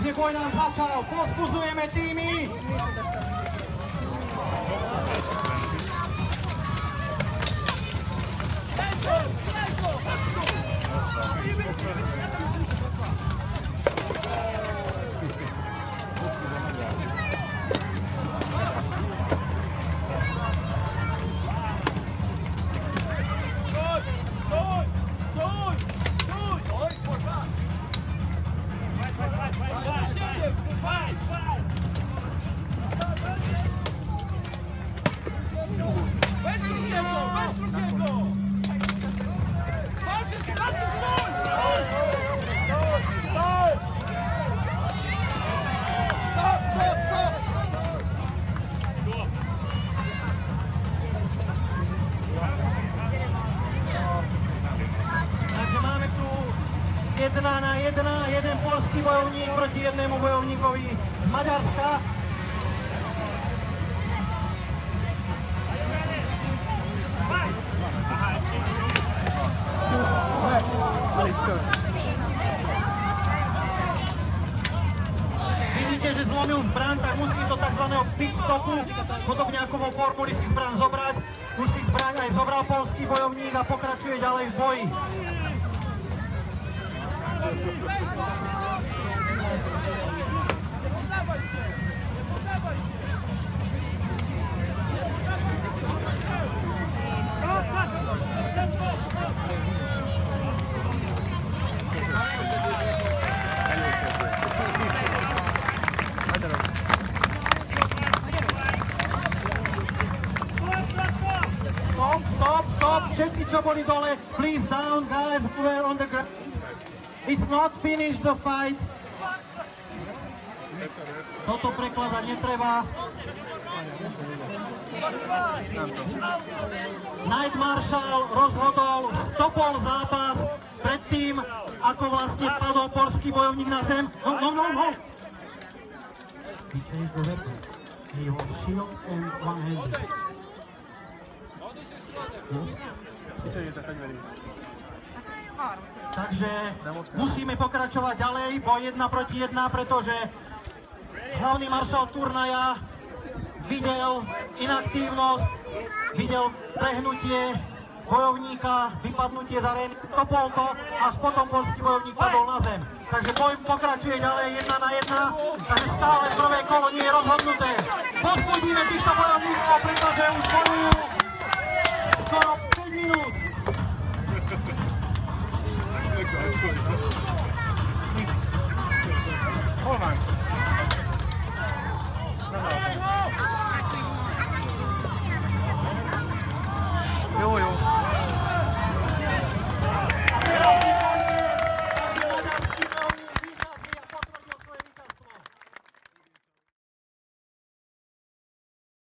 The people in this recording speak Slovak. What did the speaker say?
Takže boj nám začal, povzbudzujeme týmy. Jeden polský bojovník proti jednému bojovníkovi z Maďarska. Vidíte, že zlomil zbraň, tak musí do tzv. Pit stopu, podobne ako vo formuli si zbraň zobrať. Už si zbraň aj zobral polský bojovník a pokračuje ďalej v boji. Stop! Všetci, čo boli dole, please down, guys who were on the ground. It's not finished the fight. Toto prekladať netreba. Night Marshal rozhodol, stopol zápas pred tým, ako vlastne padol poľský bojovník na zem. No. He changed the weapon. He was shield and one-handed. Takže musíme pokračovať ďalej, boj 1 proti 1, pretože hlavný maršal turnaja videl inaktívnosť, videl prehnutie bojovníka, vypadnutie z arény, stopol to, až potom poľský bojovník padol na zem. Takže boj pokračuje ďalej 1 na 1, takže stále prvé kolo nie je rozhodnuté. Povzbudíme týchto bojovníkov, pretože už bojujú skoro 5 minút.